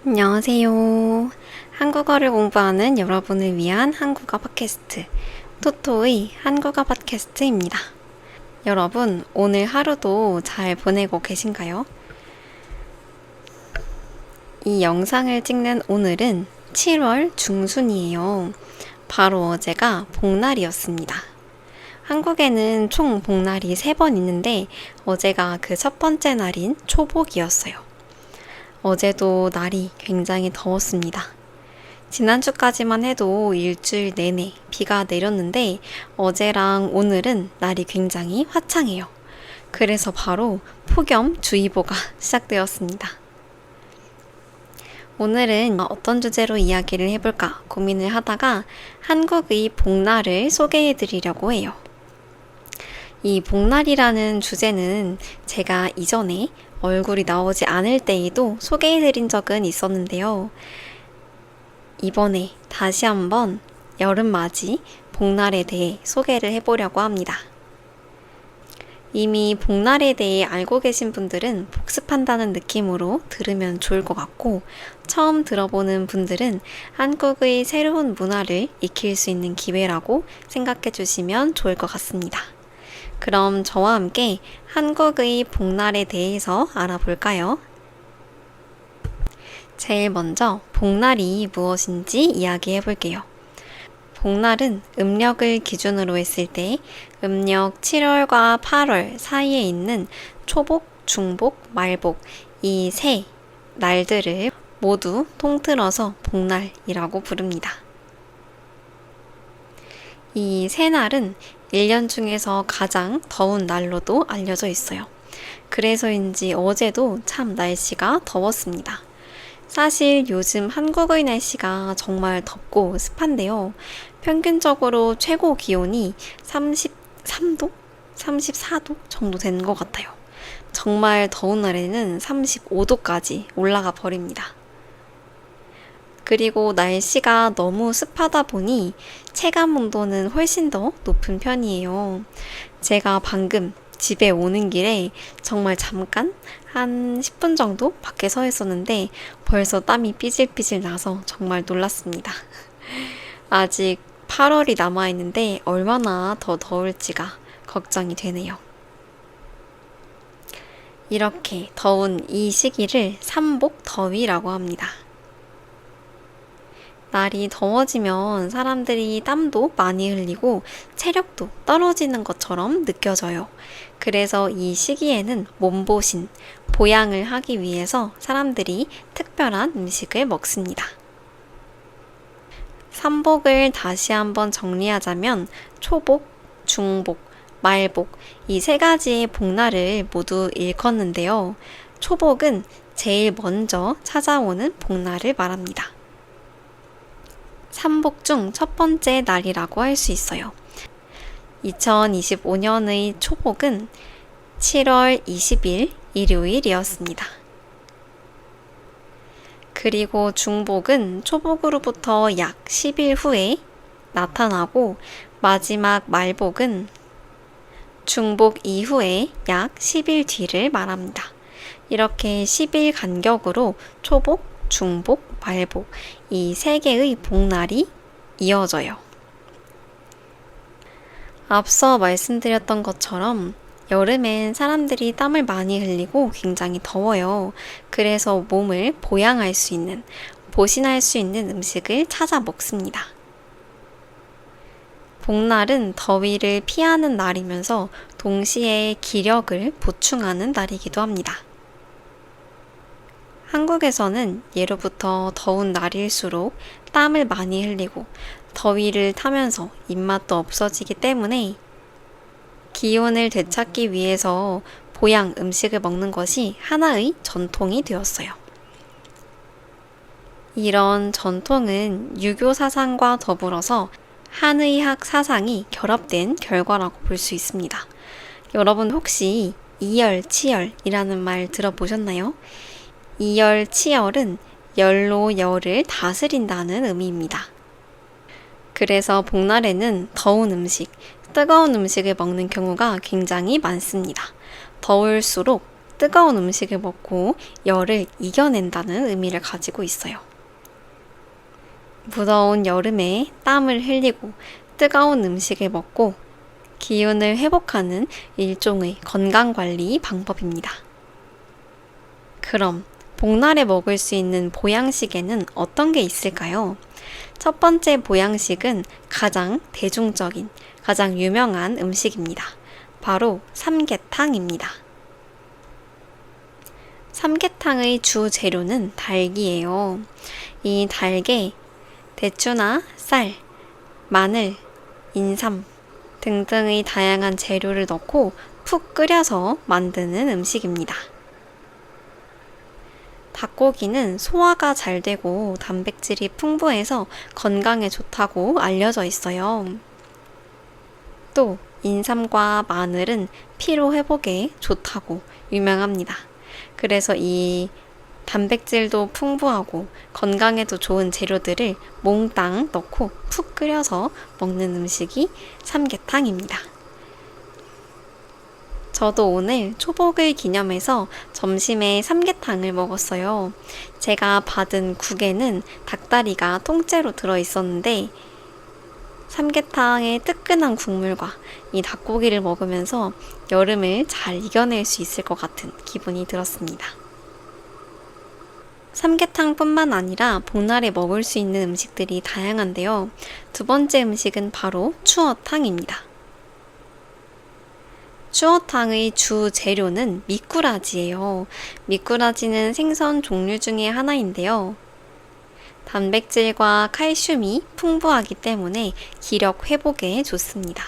안녕하세요. 한국어를 공부하는 여러분을 위한 한국어 팟캐스트, 토토의 한국어 팟캐스트입니다. 여러분, 오늘 하루도 잘 보내고 계신가요? 이 영상을 찍는 오늘은 7월 중순이에요. 바로 어제가 복날이었습니다. 한국에는 총 복날이 3번 있는데 어제가 그 첫 번째 날인 초복이었어요. 어제도 날이 굉장히 더웠습니다. 지난주까지만 해도 일주일 내내 비가 내렸는데 어제랑 오늘은 날이 굉장히 화창해요. 그래서 바로 폭염주의보가 시작되었습니다. 오늘은 어떤 주제로 이야기를 해볼까 고민을 하다가 한국의 복날을 소개해 드리려고 해요. 이 복날이라는 주제는 제가 이전에 얼굴이 나오지 않을 때에도 소개해드린 적은 있었는데요. 이번에 다시 한번 여름맞이 복날에 대해 소개를 해보려고 합니다. 이미 복날에 대해 알고 계신 분들은 복습한다는 느낌으로 들으면 좋을 것 같고, 처음 들어보는 분들은 한국의 새로운 문화를 익힐 수 있는 기회라고 생각해 주시면 좋을 것 같습니다. 그럼 저와 함께 한국의 복날에 대해서 알아볼까요? 제일 먼저 복날이 무엇인지 이야기해 볼게요. 복날은 음력을 기준으로 했을 때 음력 7월과 8월 사이에 있는 초복, 중복, 말복 이 세 날들을 모두 통틀어서 복날이라고 부릅니다. 이 세 날은 1년 중에서 가장 더운 날로도 알려져 있어요. 그래서인지 어제도 참 날씨가 더웠습니다. 사실 요즘 한국의 날씨가 정말 덥고 습한데요. 평균적으로 최고 기온이 33도? 34도 정도 되는 것 같아요. 정말 더운 날에는 35도까지 올라가 버립니다. 그리고 날씨가 너무 습하다 보니 체감 온도는 훨씬 더 높은 편이에요. 제가 방금 집에 오는 길에 정말 잠깐 한 10분 정도 밖에 서 있었는데 벌써 땀이 삐질삐질 나서 정말 놀랐습니다. 아직 8월이 남아있는데 얼마나 더 더울지가 걱정이 되네요. 이렇게 더운 이 시기를 삼복더위라고 합니다. 날이 더워지면 사람들이 땀도 많이 흘리고 체력도 떨어지는 것처럼 느껴져요. 그래서 이 시기에는 몸보신, 보양을 하기 위해서 사람들이 특별한 음식을 먹습니다. 삼복을 다시 한번 정리하자면 초복, 중복, 말복 이 세 가지의 복날을 모두 일컫는데요. 초복은 제일 먼저 찾아오는 복날을 말합니다. 삼복 중 첫 번째 날이라고 할 수 있어요. 2025년의 초복은 7월 20일 일요일이었습니다. 그리고 중복은 초복으로부터 약 10일 후에 나타나고 마지막 말복은 중복 이후에 약 10일 뒤를 말합니다. 이렇게 10일 간격으로 초복, 중복, 말복 이 세 개의 복날이 이어져요. 앞서 말씀드렸던 것처럼 여름엔 사람들이 땀을 많이 흘리고 굉장히 더워요. 그래서 몸을 보양할 수 있는, 보신할 수 있는 음식을 찾아 먹습니다. 복날은 더위를 피하는 날이면서 동시에 기력을 보충하는 날이기도 합니다. 한국에서는 예로부터 더운 날일수록 땀을 많이 흘리고 더위를 타면서 입맛도 없어지기 때문에 기온을 되찾기 위해서 보양 음식을 먹는 것이 하나의 전통이 되었어요. 이런 전통은 유교 사상과 더불어서 한의학 사상이 결합된 결과라고 볼 수 있습니다. 여러분 혹시 이열치열이라는 말 들어보셨나요? 이열치열은 열로 열을 다스린다는 의미입니다. 그래서 복날에는 더운 음식, 뜨거운 음식을 먹는 경우가 굉장히 많습니다. 더울수록 뜨거운 음식을 먹고 열을 이겨낸다는 의미를 가지고 있어요. 무더운 여름에 땀을 흘리고 뜨거운 음식을 먹고 기운을 회복하는 일종의 건강관리 방법입니다. 그럼 복날에 먹을 수 있는 보양식에는 어떤 게 있을까요? 첫 번째 보양식은 가장 대중적인, 가장 유명한 음식입니다. 바로 삼계탕입니다. 삼계탕의 주 재료는 닭이에요. 이 닭에 대추나 쌀, 마늘, 인삼 등등의 다양한 재료를 넣고 푹 끓여서 만드는 음식입니다. 닭고기는 소화가 잘 되고 단백질이 풍부해서 건강에 좋다고 알려져 있어요. 또 인삼과 마늘은 피로 회복에 좋다고 유명합니다. 그래서 이 단백질도 풍부하고 건강에도 좋은 재료들을 몽땅 넣고 푹 끓여서 먹는 음식이 삼계탕입니다. 저도 오늘 초복을 기념해서 점심에 삼계탕을 먹었어요. 제가 받은 국에는 닭다리가 통째로 들어있었는데 삼계탕의 뜨끈한 국물과 이 닭고기를 먹으면서 여름을 잘 이겨낼 수 있을 것 같은 기분이 들었습니다. 삼계탕뿐만 아니라 복날에 먹을 수 있는 음식들이 다양한데요. 두 번째 음식은 바로 추어탕입니다. 추어탕의 주 재료는 미꾸라지예요. 미꾸라지는 생선 종류 중에 하나인데요. 단백질과 칼슘이 풍부하기 때문에 기력 회복에 좋습니다.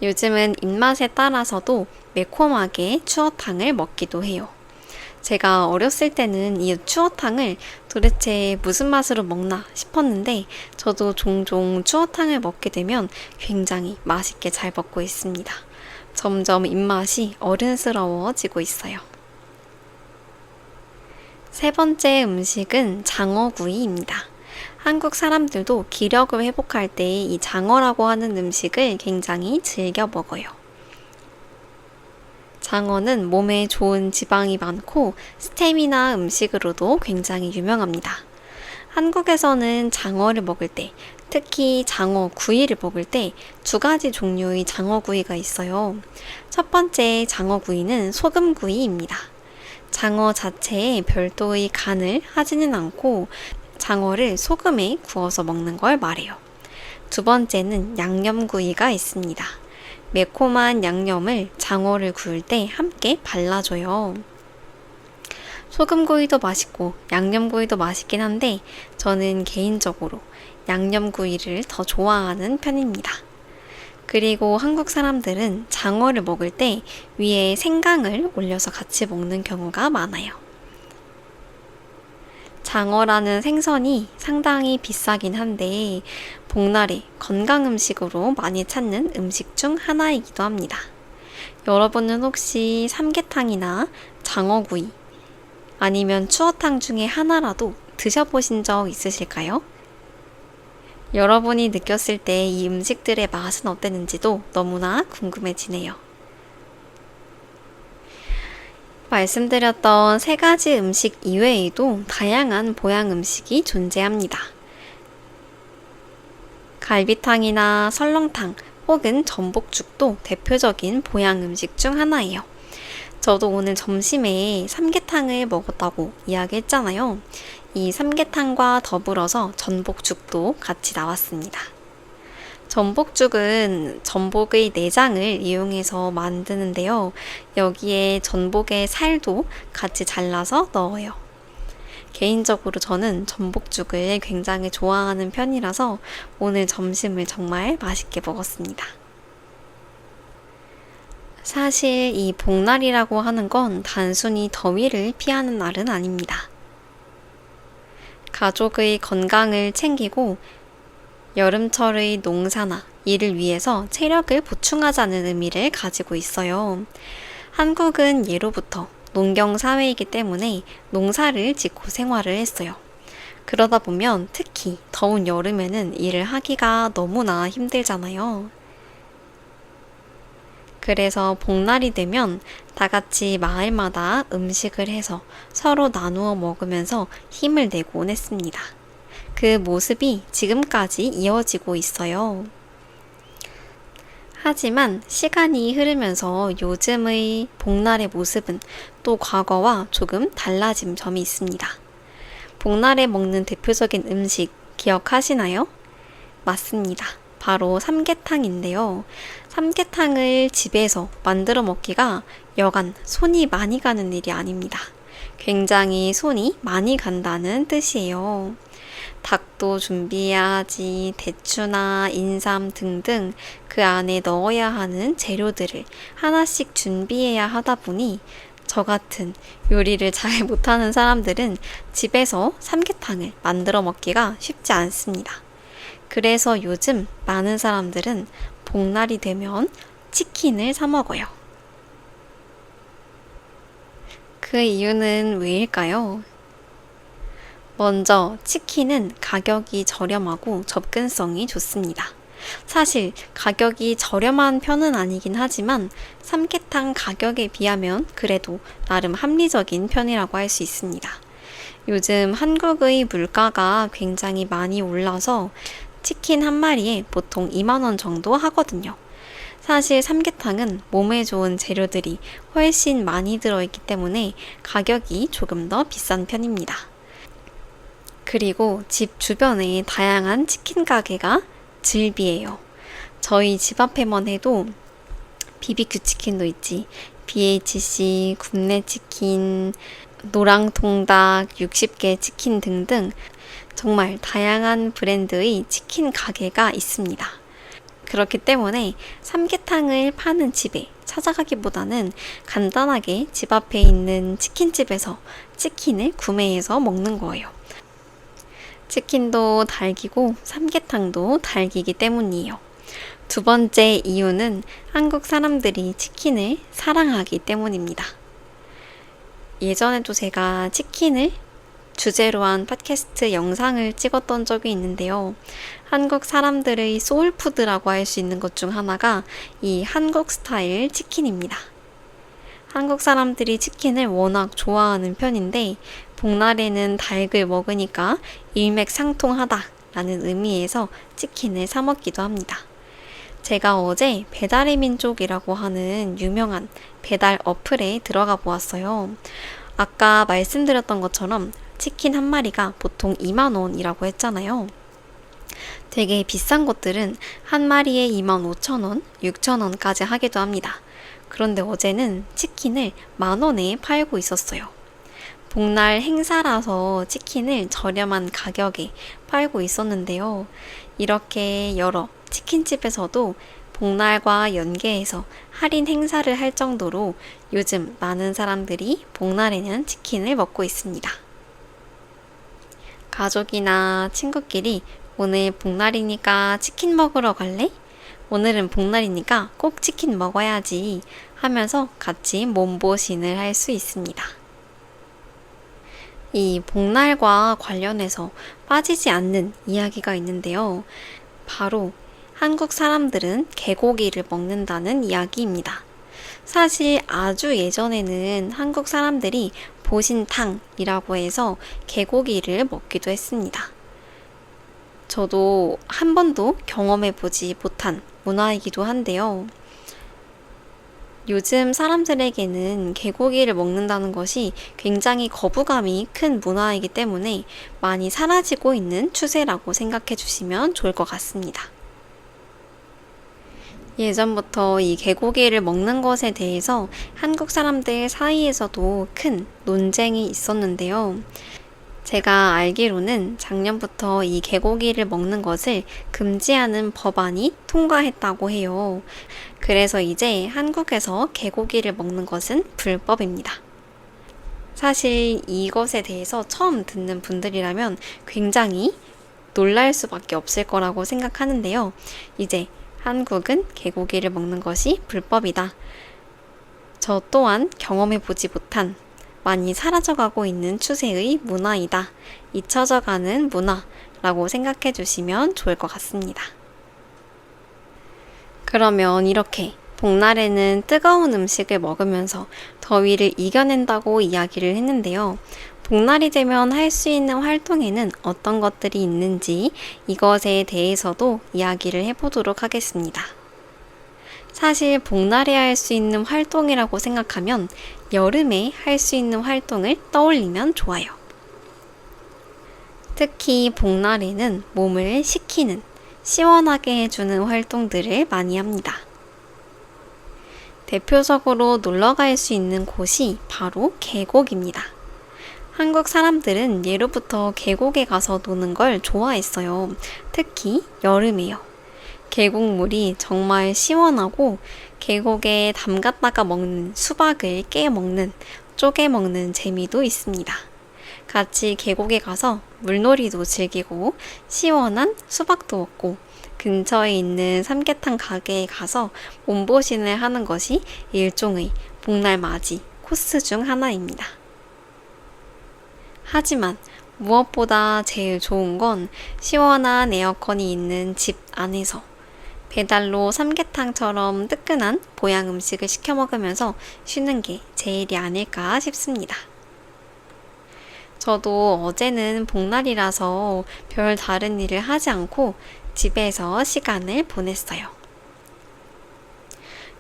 요즘은 입맛에 따라서도 매콤하게 추어탕을 먹기도 해요. 제가 어렸을 때는 이 추어탕을 도대체 무슨 맛으로 먹나 싶었는데 저도 종종 추어탕을 먹게 되면 굉장히 맛있게 잘 먹고 있습니다. 점점 입맛이 어른스러워지고 있어요. 세 번째 음식은 장어구이입니다. 한국 사람들도 기력을 회복할 때 이 장어라고 하는 음식을 굉장히 즐겨 먹어요. 장어는 몸에 좋은 지방이 많고 스테미나 음식으로도 굉장히 유명합니다. 한국에서는 장어를 먹을 때, 특히 장어 구이를 먹을 때 두 가지 종류의 장어 구이가 있어요. 첫 번째 장어 구이는 소금 구이입니다. 장어 자체에 별도의 간을 하지는 않고 장어를 소금에 구워서 먹는 걸 말해요. 두 번째는 양념구이가 있습니다. 매콤한 양념을 장어를 구울 때 함께 발라줘요. 소금구이도 맛있고 양념구이도 맛있긴 한데 저는 개인적으로 양념구이를 더 좋아하는 편입니다. 그리고 한국 사람들은 장어를 먹을 때 위에 생강을 올려서 같이 먹는 경우가 많아요. 장어라는 생선이 상당히 비싸긴 한데 복날에 건강 음식으로 많이 찾는 음식 중 하나이기도 합니다. 여러분은 혹시 삼계탕이나 장어구이 아니면 추어탕 중에 하나라도 드셔보신 적 있으실까요? 여러분이 느꼈을 때 이 음식들의 맛은 어땠는지도 너무나 궁금해지네요. 말씀드렸던 세 가지 음식 이외에도 다양한 보양 음식이 존재합니다. 갈비탕이나 설렁탕 혹은 전복죽도 대표적인 보양 음식 중 하나예요. 저도 오늘 점심에 삼계탕을 먹었다고 이야기했잖아요. 이 삼계탕과 더불어서 전복죽도 같이 나왔습니다. 전복죽은 전복의 내장을 이용해서 만드는데요. 여기에 전복의 살도 같이 잘라서 넣어요. 개인적으로 저는 전복죽을 굉장히 좋아하는 편이라서 오늘 점심을 정말 맛있게 먹었습니다. 사실 이 복날이라고 하는 건 단순히 더위를 피하는 날은 아닙니다. 가족의 건강을 챙기고 여름철의 농사나 일을 위해서 체력을 보충하자는 의미를 가지고 있어요. 한국은 예로부터 농경 사회이기 때문에 농사를 짓고 생활을 했어요. 그러다 보면 특히 더운 여름에는 일을 하기가 너무나 힘들잖아요. 그래서 복날이 되면 다 같이 마을마다 음식을 해서 서로 나누어 먹으면서 힘을 내곤 했습니다. 그 모습이 지금까지 이어지고 있어요. 하지만 시간이 흐르면서 요즘의 복날의 모습은 또 과거와 조금 달라진 점이 있습니다. 복날에 먹는 대표적인 음식 기억하시나요? 맞습니다. 바로 삼계탕인데요. 삼계탕을 집에서 만들어 먹기가 여간 손이 많이 가는 일이 아닙니다. 굉장히 손이 많이 간다는 뜻이에요. 닭도 준비해야 하지, 대추나 인삼 등등 그 안에 넣어야 하는 재료들을 하나씩 준비해야 하다 보니 저 같은 요리를 잘 못하는 사람들은 집에서 삼계탕을 만들어 먹기가 쉽지 않습니다. 그래서 요즘 많은 사람들은 복날이 되면 치킨을 사 먹어요. 그 이유는 왜일까요? 먼저 치킨은 가격이 저렴하고 접근성이 좋습니다. 사실 가격이 저렴한 편은 아니긴 하지만 삼계탕 가격에 비하면 그래도 나름 합리적인 편이라고 할 수 있습니다. 요즘 한국의 물가가 굉장히 많이 올라서 치킨 한 마리에 보통 2만 원 정도 하거든요. 사실 삼계탕은 몸에 좋은 재료들이 훨씬 많이 들어있기 때문에 가격이 조금 더 비싼 편입니다. 그리고 집 주변에 다양한 치킨 가게가 즐비해요. 저희 집 앞에만 해도 BBQ 치킨도 있지, BHC, 굽네치킨, 노랑통닭, 60개 치킨 등등 정말 다양한 브랜드의 치킨 가게가 있습니다. 그렇기 때문에 삼계탕을 파는 집에 찾아가기보다는 간단하게 집 앞에 있는 치킨집에서 치킨을 구매해서 먹는 거예요. 치킨도 닭이고 삼계탕도 닭이기 때문이에요. 두 번째 이유는 한국 사람들이 치킨을 사랑하기 때문입니다. 예전에도 제가 치킨을 주제로 한 팟캐스트 영상을 찍었던 적이 있는데요. 한국 사람들의 소울푸드라고 할 수 있는 것 중 하나가 이 한국 스타일 치킨입니다. 한국 사람들이 치킨을 워낙 좋아하는 편인데 복날에는 닭을 먹으니까 일맥상통하다라는 의미에서 치킨을 사 먹기도 합니다. 제가 어제 배달의 민족이라고 하는 유명한 배달 어플에 들어가 보았어요. 아까 말씀드렸던 것처럼 치킨 한 마리가 보통 2만 원이라고 했잖아요. 되게 비싼 것들은 한 마리에 2만 5천 원, 6천 원까지 하기도 합니다. 그런데 어제는 치킨을 10,000원에 팔고 있었어요. 복날 행사라서 치킨을 저렴한 가격에 팔고 있었는데요. 이렇게 여러 치킨집에서도 복날과 연계해서 할인 행사를 할 정도로 요즘 많은 사람들이 복날에는 치킨을 먹고 있습니다. 가족이나 친구끼리 오늘 복날이니까 치킨 먹으러 갈래? 오늘은 복날이니까 꼭 치킨 먹어야지 하면서 같이 몸보신을 할 수 있습니다. 이 복날과 관련해서 빠지지 않는 이야기가 있는데요. 바로 한국 사람들은 개고기를 먹는다는 이야기입니다. 사실 아주 예전에는 한국 사람들이 보신탕이라고 해서 개고기를 먹기도 했습니다. 저도 한 번도 경험해보지 못한 문화이기도 한데요. 요즘 사람들에게는 개고기를 먹는다는 것이 굉장히 거부감이 큰 문화이기 때문에 많이 사라지고 있는 추세라고 생각해 주시면 좋을 것 같습니다. 예전부터 이 개고기를 먹는 것에 대해서 한국 사람들 사이에서도 큰 논쟁이 있었는데요. 제가 알기로는 작년부터 이 개고기를 먹는 것을 금지하는 법안이 통과했다고 해요. 그래서 이제 한국에서 개고기를 먹는 것은 불법입니다. 사실 이것에 대해서 처음 듣는 분들이라면 굉장히 놀랄 수밖에 없을 거라고 생각하는데요. 이제 한국은 개고기를 먹는 것이 불법이다. 저 또한 경험해보지 못한 많이 사라져가고 있는 추세의 문화이다. 잊혀져가는 문화라고 생각해 주시면 좋을 것 같습니다. 그러면 이렇게 복날에는 뜨거운 음식을 먹으면서 더위를 이겨낸다고 이야기를 했는데요. 복날이 되면 할 수 있는 활동에는 어떤 것들이 있는지 이것에 대해서도 이야기를 해보도록 하겠습니다. 사실 복날에 할 수 있는 활동이라고 생각하면 여름에 할 수 있는 활동을 떠올리면 좋아요. 특히 복날에는 몸을 식히는, 시원하게 해주는 활동들을 많이 합니다. 대표적으로 놀러 갈 수 있는 곳이 바로 계곡입니다. 한국 사람들은 예로부터 계곡에 가서 노는 걸 좋아했어요. 특히 여름에요. 계곡물이 정말 시원하고 계곡에 담갔다가 먹는 수박을 깨 먹는, 쪼개 먹는 재미도 있습니다. 같이 계곡에 가서 물놀이도 즐기고 시원한 수박도 먹고 근처에 있는 삼계탕 가게에 가서 몸보신을 하는 것이 일종의 복날 맞이 코스 중 하나입니다. 하지만 무엇보다 제일 좋은 건 시원한 에어컨이 있는 집 안에서 배달로 삼계탕처럼 뜨끈한 보양 음식을 시켜 먹으면서 쉬는 게 제일이 아닐까 싶습니다. 저도 어제는 복날이라서 별 다른 일을 하지 않고 집에서 시간을 보냈어요.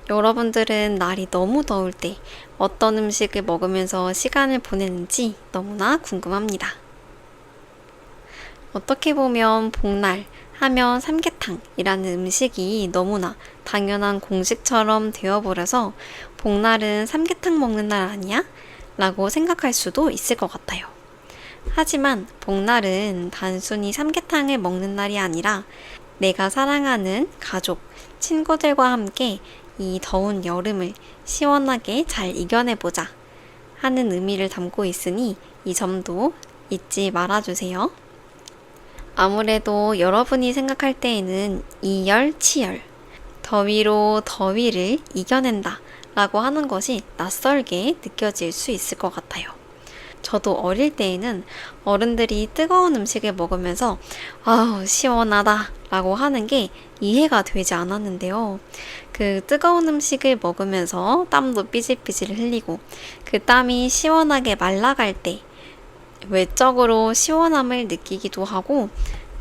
여러분들은 날이 너무 더울 때 어떤 음식을 먹으면서 시간을 보내는지 너무나 궁금합니다. 어떻게 보면 복날 하면 삼계탕이라는 음식이 너무나 당연한 공식처럼 되어버려서 복날은 삼계탕 먹는 날 아니야? 라고 생각할 수도 있을 것 같아요. 하지만 복날은 단순히 삼계탕을 먹는 날이 아니라 내가 사랑하는 가족, 친구들과 함께 이 더운 여름을 시원하게 잘 이겨내보자 하는 의미를 담고 있으니 이 점도 잊지 말아주세요. 아무래도 여러분이 생각할 때에는 이열치열, 더위로 더위를 이겨낸다 라고 하는 것이 낯설게 느껴질 수 있을 것 같아요. 저도 어릴 때에는 어른들이 뜨거운 음식을 먹으면서 아우 시원하다 라고 하는 게 이해가 되지 않았는데요. 그 뜨거운 음식을 먹으면서 땀도 삐질삐질 흘리고 그 땀이 시원하게 말라갈 때 외적으로 시원함을 느끼기도 하고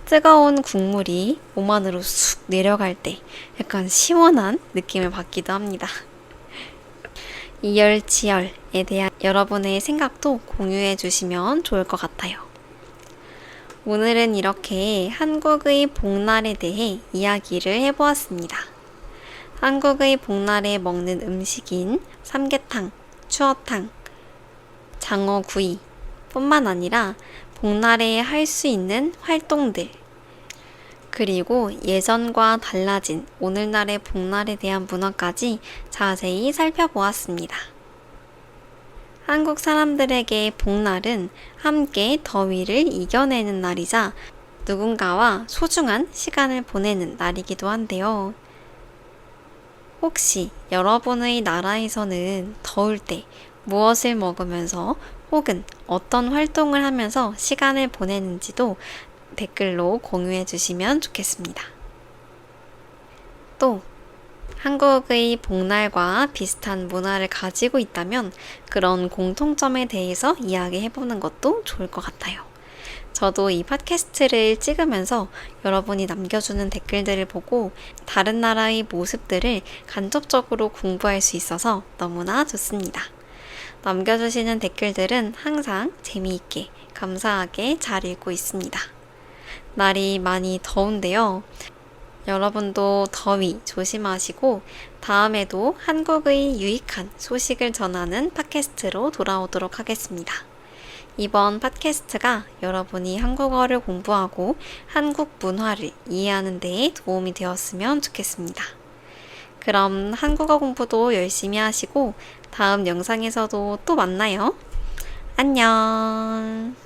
뜨거운 국물이 몸 안으로 쑥 내려갈 때 약간 시원한 느낌을 받기도 합니다. 이열치열에 대한 여러분의 생각도 공유해 주시면 좋을 것 같아요. 오늘은 이렇게 한국의 복날에 대해 이야기를 해보았습니다. 한국의 복날에 먹는 음식인 삼계탕, 추어탕, 장어구이 뿐만 아니라 복날에 할 수 있는 활동들, 그리고 예전과 달라진 오늘날의 복날에 대한 문화까지 자세히 살펴보았습니다. 한국 사람들에게 복날은 함께 더위를 이겨내는 날이자 누군가와 소중한 시간을 보내는 날이기도 한데요. 혹시 여러분의 나라에서는 더울 때 무엇을 먹으면서 혹은 어떤 활동을 하면서 시간을 보내는지도 댓글로 공유해 주시면 좋겠습니다. 또 한국의 복날과 비슷한 문화를 가지고 있다면 그런 공통점에 대해서 이야기해보는 것도 좋을 것 같아요. 저도 이 팟캐스트를 찍으면서 여러분이 남겨주는 댓글들을 보고 다른 나라의 모습들을 간접적으로 공부할 수 있어서 너무나 좋습니다. 남겨주시는 댓글들은 항상 재미있게 감사하게 잘 읽고 있습니다. 날이 많이 더운데요. 여러분도 더위 조심하시고 다음에도 한국의 유익한 소식을 전하는 팟캐스트로 돌아오도록 하겠습니다. 이번 팟캐스트가 여러분이 한국어를 공부하고 한국 문화를 이해하는 데에 도움이 되었으면 좋겠습니다. 그럼 한국어 공부도 열심히 하시고 다음 영상에서도 또 만나요. 안녕.